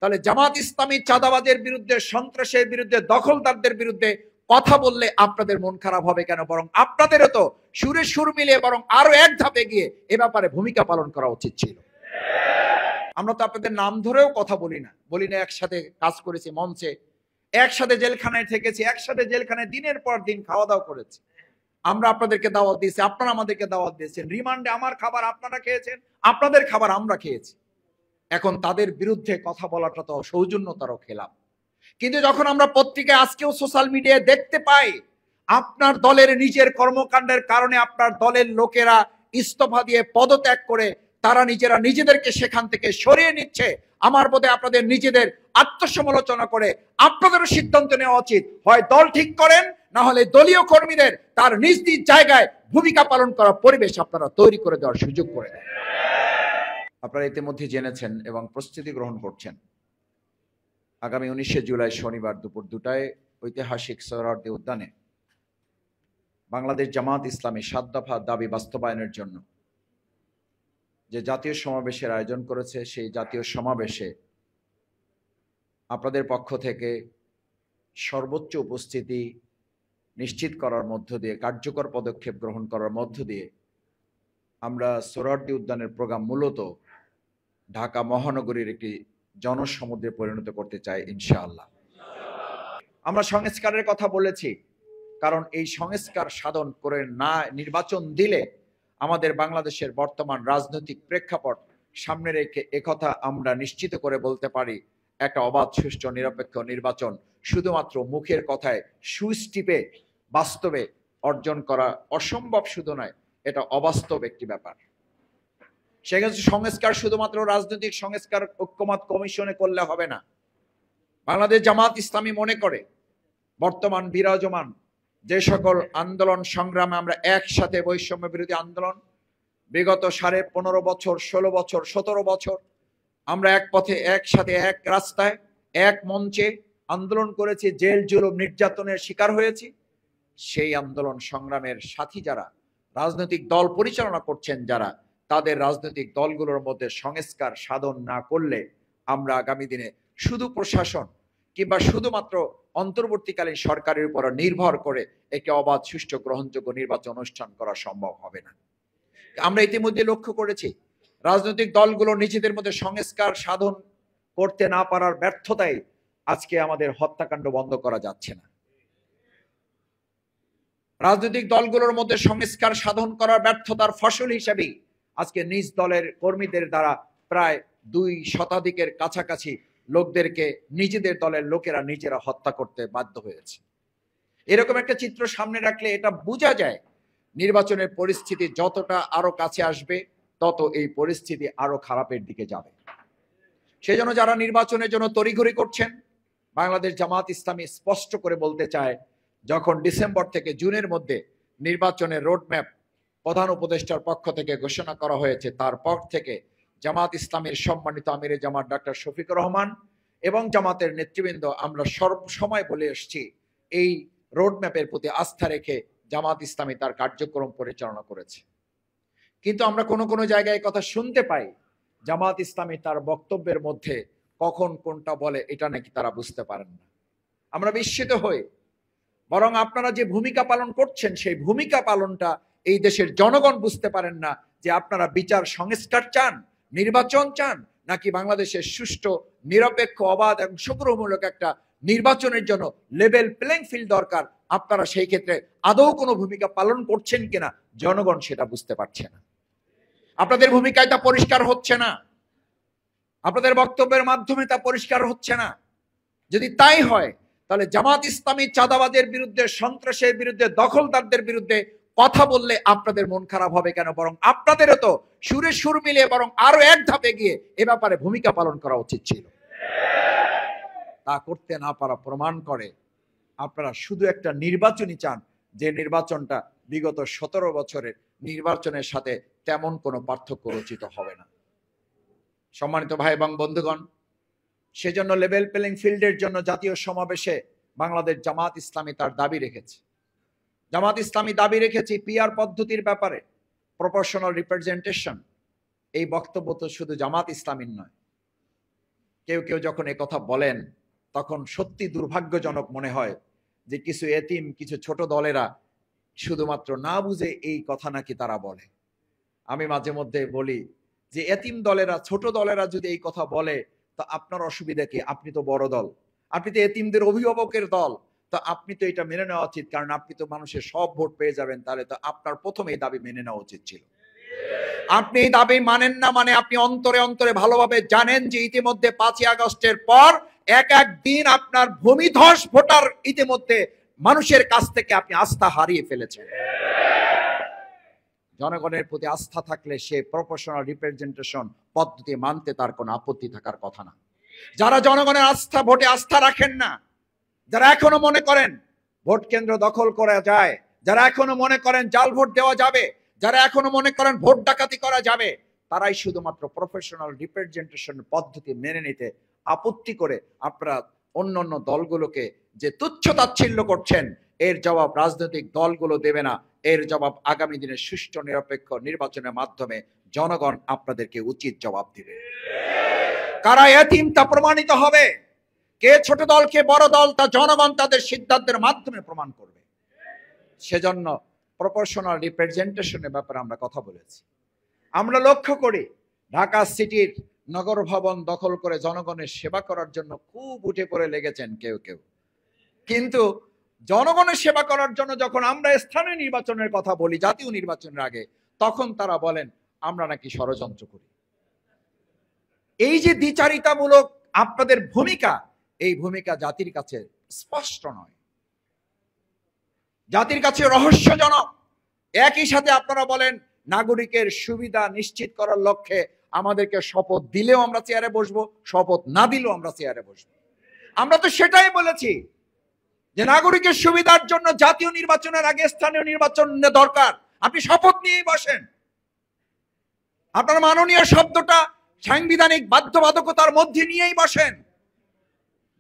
তাহলে জামাত ইসলামী চাঁদাবাজের বিরুদ্ধে, সন্ত্রাসের বিরুদ্ধে, দখলদারদের বিরুদ্ধে কথা বললে আপনাদের মন খারাপ হবে কেন? বরং আপনাদেরও তো সুরে সুর মিলিয়ে বরং আরো এক ধাপে গিয়ে এ ব্যাপারে ভূমিকা পালন করা উচিত ছিল। আমরা তো আপনাদের নাম ধরেও কথা বলি না, একসাথে কাজ করেছি মঞ্চে, একসাথে জেলখানায় থেকেছি, একসাথে জেলখানায় দিনের পর দিন খাওয়া দাওয়া করেছি। আমরা আপনাদেরকে দাওয়াত দিয়েছি, আপনারা আমাদেরকে দাওয়াত দিয়েছেন। রিমান্ডে আমার খাবার আপনারা খেয়েছেন, আপনাদের খাবার আমরা খেয়েছি। এখন তাদের বিরুদ্ধে কথা বলাটা তো সৌজন্যতারও খেলাম। কিন্তু যখন আমরা পত্রিকায় আজকেও সোশ্যাল মিডিয়ায় দেখতে পাই আপনার দলের নিজের কর্মকাণ্ডের কারণে আপনার দলের লোকেরা ইস্তফা দিয়ে পদত্যাগ করে তারা নিজেদেরকে সেখান থেকে সরিয়ে নিচ্ছে, আমার বোধে আপনাদের নিজেদের আত্মসমালোচনা করে আপনাদেরও সিদ্ধান্ত নেওয়া উচিত, হয় দল ঠিক করেন, না হলে দলীয় কর্মীদের তার নিজ নিজ জায়গায় ভূমিকা পালন করার পরিবেশ আপনারা তৈরি করে দেওয়ার সুযোগ করে দেন। আপনারা ইতিমধ্যে জেনেছেন এবং প্রস্তুতি গ্রহণ করছেন, আগামী 19শে জুলাই শনিবার দুপুর 2টায় ঐতিহাসিক সোহরাওয়ার্দী উদ্যানে বাংলাদেশ জামাত ইসলামী 7 দফা দাবি বাস্তবায়নের জন্য যে জাতীয় সমাবেশের আয়োজন করেছে, সেই জাতীয় সমাবেশে আপনাদের পক্ষ থেকে সর্বোচ্চ উপস্থিতি নিশ্চিত করার মধ্য দিয়ে, কার্যকর পদক্ষেপ গ্রহণ করার মধ্য দিয়ে আমরা সোহরাওয়ার্দী উদ্যানের প্রোগ্রাম মূলত ঢাকা মহানগরীর একটি জনসমুদ্রে পরিণত করতে চাই ইনশাআল্লাহ। আমরা সংস্কারের কথা বলেছি, কারণ এই সংস্কার সাধন করে না নির্বাচন দিলে আমাদের বাংলাদেশের বর্তমান রাজনৈতিক প্রেক্ষাপট সামনে রেখে একথা আমরা নিশ্চিত করে বলতে পারি, একটা অবাধ, সুষ্ঠু, নিরপেক্ষ নির্বাচন শুধুমাত্র মুখের কথায় সুইচ টিপে বাস্তবে অর্জন করা অসম্ভব শুধু নয়, এটা অবাস্তব একটি ব্যাপার। সেক্ষেত্রে সংস্কার শুধুমাত্র রাজনৈতিক সংস্কার ঐক্যমত কমিশনে করলে হবে না। বাংলাদেশ জামাত ইসলামী মনে করে বর্তমান বিরাজমান যে সকল আন্দোলন সংগ্রামে আমরা একসাথে, বৈষম্য বিরোধী আন্দোলন বিগত 15.5 বছর, 16 বছর, 17 বছর আমরা এক পথে, একসাথে, এক রাস্তায়, এক মঞ্চে আন্দোলন করেছি, জেল জুলুম নির্যাতনের শিকার হয়েছি। সেই আন্দোলন সংগ্রামের সাথী যারা রাজনৈতিক দল পরিচালনা করছেন, যারা তাদের রাজনৈতিক দলগুলোর মধ্যে সংস্কার সাধন না করলে আমরা আগামী দিনে শুধু প্রশাসন কিংবা শুধুমাত্র অন্তর্বর্তীকালীন সরকারের উপর নির্ভর করে একটি অবাধ, সুষ্ঠু, গ্রহণযোগ্য নির্বাচন অনুষ্ঠান করা সম্ভব হবে না। আমরা ইতিমধ্যে লক্ষ্য করেছি রাজনৈতিক দলগুলো নিজেদের মধ্যে সংস্কার সাধন করতে না পারার ব্যর্থতায় আজকে আমাদের হত্যাকাণ্ড বন্ধ করা যাচ্ছে না। রাজনৈতিক দলগুলোর মধ্যে সংস্কার সাধন করার ব্যর্থতার ফসল হিসেবেই আজকে নিজ দলের কর্মীদের দ্বারা প্রায় 2 শতাধিকের কাছাকাছি লোকদেরকে নিজেদের দলের লোকেরা নিজেরা হত্যা করতে বাধ্য হয়েছে। এরকম একটা চিত্র সামনে রাখলে এটা বোঝা যায় নির্বাচনের পরিস্থিতি যতটা আরো কাছে আসবে তত এই পরিস্থিতি আরো খারাপের দিকে যাবে। সেজন্য যারা নির্বাচনের জন্য তড়িঘড়ি করছেন, বাংলাদেশ জামাত ইসলামী স্পষ্ট করে বলতে চায়, যখন ডিসেম্বর থেকে জুনের মধ্যে নির্বাচনের রোডম্যাপ প্রধান উপদেষ্টার পক্ষ থেকে ঘোষণা করা হয়েছে, তারপর থেকে জামাত ইসলামের সম্মানিত আমিরে জামাত ডক্টর শফিকুর রহমান এবং জামাতের নেতৃবৃন্দ আমরা সবসময় বলে এসেছি, এই রোডম্যাপের প্রতি আস্থা রেখে জামাত ইসলামী তার কার্যক্রম পরিচালনা করেছে। কিন্তু আমরা কোনো জায়গায় কথা শুনতে পাই জামাত ইসলামী তার বক্তব্যের মধ্যে কখন কোনটা বলে এটা নাকি তারা বুঝতে পারেন না। আমরা বিস্মিত হই, বরং আপনারা যে ভূমিকা পালন করছেন সেই ভূমিকা পালনটা এই দেশের জনগণ বুঝতে পারেন না, যে আপনারা বিচার সংস্কার চান, নির্বাচন চান, নাকি বাংলাদেশের সুষ্ঠু, নিরপেক্ষ, অবাধ এবং অংশগ্রহণমূলক একটা নির্বাচনের জন্য লেভেল প্লেইং ফিল্ড দরকার। আপনারা সেই ক্ষেত্রে আদৌ কোনো ভূমিকা পালন করছেন কিনা জনগণ সেটা বুঝতে পারছে না। আপনাদের ভূমিকায় তা পরিষ্কার হচ্ছে না, আপনাদের বক্তব্যের মাধ্যমে তা পরিষ্কার হচ্ছে না। যদি তাই হয় তাহলে জামাত ইসলামী চাঁদাবাজের বিরুদ্ধে, সন্ত্রাসের বিরুদ্ধে, দখলদারদের বিরুদ্ধে কথা বললে আপনাদের মন খারাপ হবে কেন? বরং আপনাদেরও তো সুরে সুর মিলিয়ে বরং আরো এক ধাপে গিয়ে এ ব্যাপারে ভূমিকা পালন করা উচিত ছিল। তা করতে না পারা প্রমাণ করে আপনারা শুধু একটা নির্বাচনই চান, যে নির্বাচনটা বিগত 17 বছরের নির্বাচনের সাথে তেমন কোনো পার্থক্য রচিত হবে না। সম্মানিত ভাই এবং বন্ধুগণ, সেজন্য লেভেল প্লেইং ফিল্ডের জন্য জাতীয় সমাবেশে বাংলাদেশ জামাত ইসলামী তার দাবি রেখেছে। জামাত ইসলামী দাবি রেখেছে পিআর পদ্ধতির ব্যাপারে প্রপোর্শনাল রিপ্রেজেন্টেশন। এই বক্তব্য তো শুধু জামাত ইসলামীর নয়, কেউ কেউ যখন এ কথা বলেন তখন সত্যি দুর্ভাগ্যজনক মনে হয় যে কিছু এতিম, কিছু ছোট দলেরা শুধুমাত্র না বুঝে এই কথা নাকি তারা বলে। আমি মাঝে মধ্যে বলি যে এতিম দলেরা, ছোট দলেরা যদি এই কথা বলে তো আপনার অসুবিধা কি? আপনি তো বড় দল, আপনি তো এতিমদের অভিভাবকের দল, তো আপনি তো এটা মেনে নেওয়া উচিত, কারণ আপনি তো মানুষের সব ভোট পেয়ে যাবেন। তাহলে তো আপনার প্রথমে এই দাবি মেনে নেওয়া উচিত ছিল। আপনি এই দাবি মানেন না, মানে আপনি অন্তরে অন্তরে ভালোভাবে জানেন যে ইতিমধ্যে 5ই আগস্টের পর এক এক দিন আপনার ভূমিধস ভোটার ইতিমধ্যে মানুষের কাছ থেকে আপনি আস্থা হারিয়ে ফেলেছেন। জনগণের প্রতি আস্থা থাকলে সে প্রপোর্শনাল রিপ্রেজেন্টেশন পদ্ধতি মানতে তার কোনো আপত্তি থাকার কথা না। যারা জনগণের আস্থা, ভোটে আস্থা রাখেন না, যারা এখনো মনে করেন ভোট কেন্দ্র দখল করা যায়, যারা এখনো মনে করেন জাল ভোট দেওয়া যাবে, যারা এখনো মনে করেন ভোট ডাকাতি করা যাবে, তারাই শুধুমাত্র প্রফেশনাল রিপ্রেজেন্টেশন পদ্ধতি মেনে নিতে আপত্তি করে আপনারা অন্য অন্য দলগুলোকে যে তুচ্ছ তাচ্ছিল্য করছেন, এর জবাব রাজনৈতিক দলগুলো দেবে না। এর জবাব আগামী দিনে সুষ্ঠু নিরপেক্ষ নির্বাচনের মাধ্যমে জনগণ আপনাদেরকে উচিত জবাব দিবে। কারা এতিম তা প্রমাণিত হবে, কে ছোট দল কে বড় দল তা জনগণ তাদের সিদ্ধান্তের মাধ্যমে প্রমাণ করবে। সেজন্য প্রপোর্শনাল রিপ্রেজেন্টেশনের ব্যাপারে আমরা কথা বলেছি। আমরা লক্ষ্য করি ঢাকা সিটির নগর ভবন দখল করে জনগণের সেবা করার জন্য খুব উঠে পড়ে লেগেছেন কেউ কেউ, কিন্তু জনগণের সেবা করার জন্য যখন আমরা স্থানীয় নির্বাচনের কথা বলি, জাতীয় নির্বাচনের আগে, তখন তারা বলেন আমরা নাকি ষড়যন্ত্র করি। এই যে দ্বিচারিতামূলক আপনাদের ভূমিকা, এই ভূমিকা জাতির কাছে স্পষ্ট নয়, জাতির কাছে রহস্যজনক। একই সাথে আপনারা বলেন নাগরিকের সুবিধা নিশ্চিত করার লক্ষ্যে আমাদেরকে শপথ দিলেও আমরা চেয়ারে বসবো, শপথ না দিলেও আমরা চেয়ারে বসবো। আমরা তো সেটাই বলেছি যে নাগরিকের সুবিধার জন্য জাতীয় নির্বাচনের আগে স্থানীয় নির্বাচন দরকার। আপনি শপথ নিয়েই বসেন, আপনার মাননীয় শব্দটা সাংবিধানিক বাধ্যবাধকতার মধ্যে নিয়েই বসেন।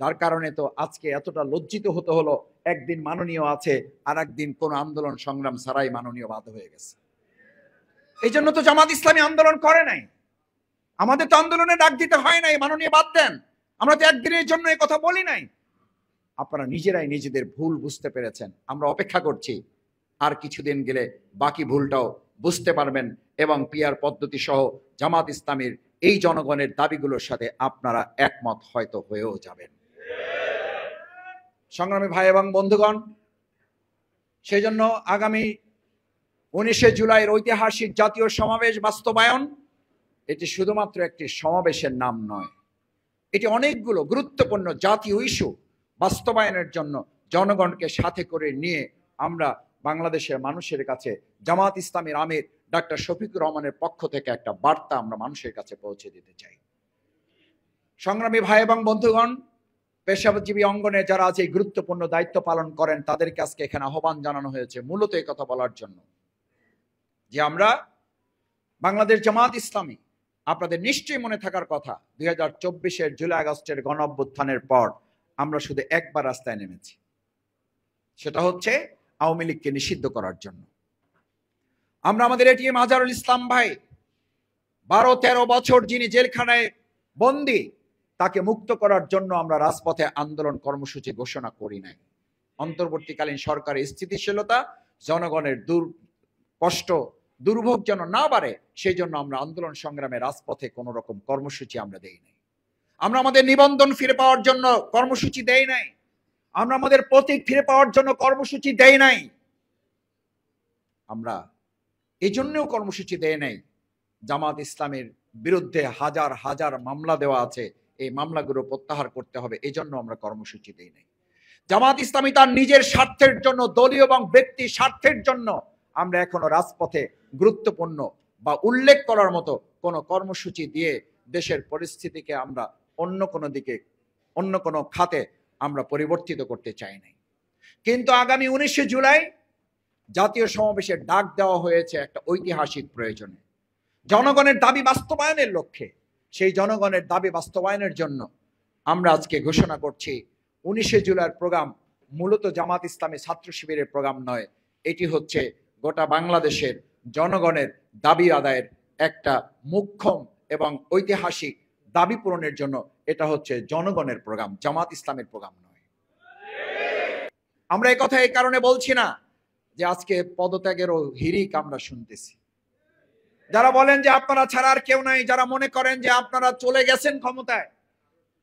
যার কারণে তো আজকে এতটা লজ্জিত হতে হলো, একদিন মাননীয় আছে আর একদিন কোন আন্দোলন সংগ্রাম ছাড়াই মাননীয় বাদ হয়ে গেছে। এই জন্য তো জামাত ইসলামী আন্দোলন করে নাই, আমাদের তো আন্দোলনে ডাক দিতে হয় নাই, মাননীয় বাদ দেন। আমরা তো একদিনের জন্য এই কথা বলি নাই। আপনারা নিজেরাই নিজেদের ভুল বুঝতে পেরেছেন। আমরা অপেক্ষা করছি আর কিছুদিন গেলে বাকি ভুলটাও বুঝতে পারবেন এবং পিআর পদ্ধতি সহ জামাত ইসলামীর এই জনগণের দাবিগুলোর সাথে আপনারা একমত হয়তো হয়েও যাবেন। সংগ্রামী ভাই এবং বন্ধুগণ, সেই জন্য আগামী 19শে জুলাইয়ের ঐতিহাসিক জাতীয় সমাবেশ বাস্তবায়ন, এটি শুধুমাত্র একটি সমাবেশের নাম নয়, এটি অনেকগুলো গুরুত্বপূর্ণ জাতীয় ইস্যু বাস্তবায়নের জন্য জনগণকে সাথে করে নিয়ে আমরা বাংলাদেশের মানুষের কাছে জামাত ইসলামীর আমির ডাক্তার শফিকুর রহমানের পক্ষ থেকে একটা বার্তা আমরা মানুষের কাছে পৌঁছে দিতে চাই। সংগ্রামী ভাই এবং বন্ধুগণ, পেশাজীবী অঙ্গনে যারা আজ এই গুরুত্বপূর্ণ দায়িত্ব পালন করেন তাদেরকে আজকে এখানে আহ্বান জানানো হয়েছে মূলত এই কথা বলার জন্য যে আমরা বাংলাদেশ জামাত ইসলামী, আপনাদের নিশ্চয়ই মনে থাকার কথা 2024-এর জুলাই আগস্টের গণ অভ্যুত্থানের পর আমরা শুধু একবার রাস্তায় নেমেছি, সেটা হচ্ছে আওয়ামী লীগকে নিষিদ্ধ করার জন্য। আমরা আমাদের এটিএম আজহারুল ইসলাম ভাই 12-13 বছর যিনি জেলখানায় বন্দী, তাকে মুক্ত করার জন্য আমরা রাজপথে আন্দোলন কর্মসূচি ঘোষণা করি নাই। অন্তর্বর্তীকালীন সরকারের স্থিতিশীলতা, জনগণের কষ্ট দুর্ভোগ যেন না বাড়ে সেই জন্য আমরা আন্দোলন সংগ্রামে রাজপথে কোন রকম কর্মসূচি আমরা দেই নাই। আমরা আমাদের নিবন্ধন ফিরে পাওয়ার জন্য কর্মসূচি দেই নাই, আমরা আমাদের প্রতীক ফিরে পাওয়ার জন্য কর্মসূচি দেই নাই, আমরা এই জন্যও কর্মসূচি দেই নাই জামাত ইসলামের বিরুদ্ধে হাজার হাজার মামলা দেওয়া আছে, এই মামলাগুলো প্রত্যাহার করতে হবে, এই জন্য আমরা কর্মসূচি দেই নাই। জামাত ইসলামী তার নিজের স্বার্থের জন্য, দলীয় এবং ব্যক্তি স্বার্থের জন্য আমরা এখনো রাজপথে গুরুত্বপূর্ণ বা উল্লেখ করার মতো কোনো কর্মসূচি দিয়ে দেশের পরিস্থিতিকে আমরা অন্য কোনো দিকে, অন্য কোনো খাতে আমরা পরিবর্তিত করতে চাই নাই। কিন্তু আগামী 19শে জুলাই জাতীয় সমাবেশের ডাক দেওয়া হয়েছে একটা ঐতিহাসিক প্রয়োজনে, জনগণের দাবি বাস্তবায়নের লক্ষ্যে। সেই জনগণের দাবি বাস্তবায়নের জন্য আমরা আজকে ঘোষণা করছি 19শে জুলাইয়ের প্রোগ্রাম মূলত জামাত ইসলামী ছাত্র শিবিরের প্রোগ্রাম নয়, এটি হচ্ছে গোটা বাংলাদেশের জনগণের দাবি আদায়ের একটা মুখ্যম এবং ঐতিহাসিক দাবি পূরণের জন্য এটা হচ্ছে জনগণের প্রোগ্রাম, জামাত ইসলামের প্রোগ্রাম নয়। আমরা এই কথা এই কারণে বলছি না যে আজকে পদত্যাগেরও হিড়িক আমরা শুনতেছি। যারা বলেন যে আপনারা ছাড়া আর কেউ নাই, যারা মনে করেন যে আপনারা চলে গেছেন ক্ষমতায়,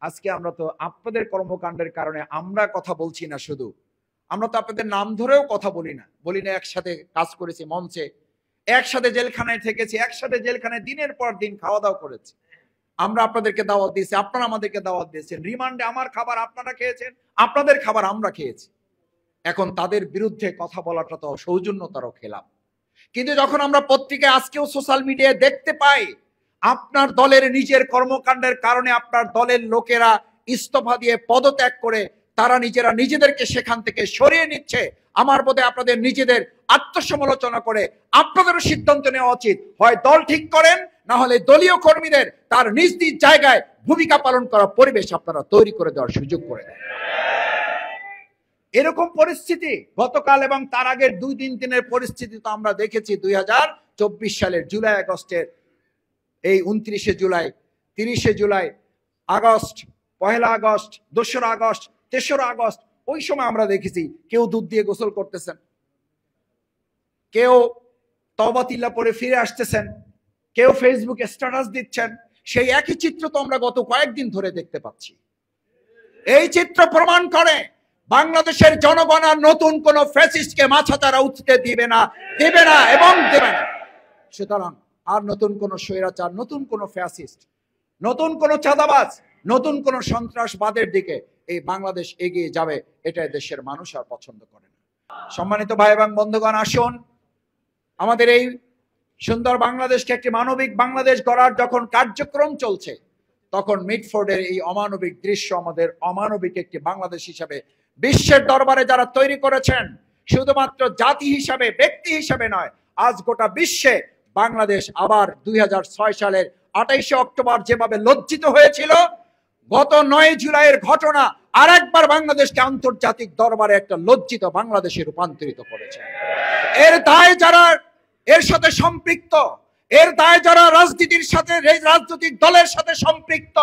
আজকে আমরা তো আপনাদের কর্মকাণ্ডের কারণে আমরা কথা বলছি না, শুধু আমরা তো আপনাদের নাম ধরেও কথা বলি না, একসাথে কাজ করেছি মঞ্চে, একসাথে জেলখানায় থেকেছি, একসাথে জেলখানায় দিনের পর দিন খাওয়া দাওয়া করেছি। আমরা আপনাদেরকে দাওয়াত দিয়েছি, আপনারা আমাদেরকে দাওয়াত দিয়েছেন। রিমান্ডে আমার খাবার আপনারা খেয়েছেন, আপনাদের খাবার আমরা খেয়েছি। এখন তাদের বিরুদ্ধে কথা বলাটা তো সৌজন্যতারও খেলাম। কিন্তু যখন আমরা পত্রিকায় আজকেও সোশ্যাল মিডিয়ায় দেখতে পাই আপনার দলের নিজের কর্মকাণ্ডের কারণে আপনার দলের লোকেরা ইস্তফা দিয়ে পদত্যাগ করে তারা নিজেদেরকে সেখান থেকে সরিয়ে নিচ্ছে, আমার বোধে আপনাদের নিজেদের আত্মসমালোচনা করে আপনাদেরও সিদ্ধান্ত নেওয়া উচিত, হয় দল ঠিক করেন, না হলে দলীয় কর্মীদের তার নিজ নিজ জায়গায় ভূমিকা পালন করার পরিবেশ আপনারা তৈরি করে দেওয়ার সুযোগ করে দেন। এরকম পরিস্থিতি গতকাল এবং তার আগের 2-3 দিনের পরিস্থিতি তো আমরা দেখেছি। 2024 সালের জুলাই আগস্টের এই 29শে জুলাই, 30শে জুলাই, আগস্ট, 1 আগস্ট, 2রা আগস্ট, 3রা আগস্ট, ওই সময় আমরা দেখেছি কেউ দুধ দিয়ে গোসল করতেছেন, কেউ তওবা তিল্লা পরে ফিরে আসতেছেন, কেউ ফেসবুকে স্ট্যাটাস দিচ্ছেন। সেই একই চিত্র তো আমরা গত কয়েকদিন ধরে দেখতে পাচ্ছি। এই চিত্র প্রমাণ করে বাংলাদেশের জনগণ আর নতুন কোন ফ্যাসিস্টকে মাথাচাড়া উঠতে দিবে না এবং দেবে না। সুতরাং আর নতুন কোন স্বৈরাচার, নতুন কোন ফ্যাসিস্ট, নতুন কোন চাঁদাবাজ, নতুন কোন সন্ত্রাসবাদের দিকে এই বাংলাদেশ এগিয়ে যাবে, এটা দেশের মানুষ আর পছন্দ করে না। সম্মানিত ভাই এবং বন্ধুগণ, আসুন আমাদের এই সুন্দর বাংলাদেশকে একটি মানবিক বাংলাদেশ গড়ার যখন কার্যক্রম চলছে, তখন মিটফোর্ডের এই অমানবিক দৃশ্য আমাদের অমানবিক একটি বাংলাদেশ হিসাবে বিশ্বের দরবারে যারা তৈরি করেছেন, শুধুমাত্র জাতি হিসাবে, ব্যক্তি হিসাবে নয়, আজ গোটা বিশ্বে বাংলাদেশ আবার 2006 সালের 28শে অক্টোবর যেভাবে লজ্জিত হয়েছিল, গত 9 জুলাইয়ের ঘটনা আরেকবার বাংলাদেশকে আন্তর্জাতিক দরবারে একটা লজ্জিত বাংলাদেশে রূপান্তরিত করেছে। এর দায় যারা এর সাথে সম্পৃক্ত, এর দায় যারা রাজনীতির সাথে, রাজনৈতিক দলের সাথে সম্পৃক্ত,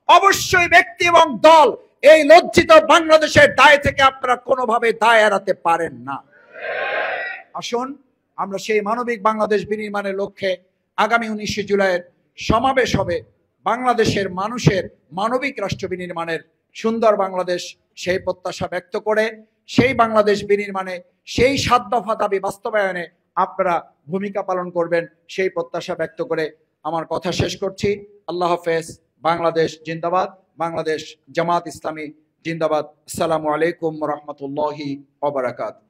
অবশ্যই ব্যক্তি এবং দল এই লজ্জিত বাংলাদেশের দায় থেকে আপনারা কোনোভাবে দায় এড়াতে পারেন না। আসুন আমরা সেই মানবিক বাংলাদেশ বিনির্মাণের লক্ষ্যে আগামী 19শে জুলাইয়ের সমাবেশ হবে বাংলাদেশের মানুষের মানবিক রাষ্ট্র বিনির্মাণের সুন্দর বাংলাদেশ, সেই প্রত্যাশা ব্যক্ত করে সেই বাংলাদেশ বিনির্মাণে, সেই 7 দফা দাবি বাস্তবায়নে আপনারা ভূমিকা পালন করবেন, সেই প্রত্যাশা ব্যক্ত করে আমার কথা শেষ করছি। আল্লাহ হাফেজ। বাংলাদেশ জিন্দাবাদ, বাংলাদেশ জামাত ইসলামী জিন্দাবাদ। আসসালামু আলাইকুম ওয়া রাহমাতুল্লাহি ওয়া বারাকাতুহু।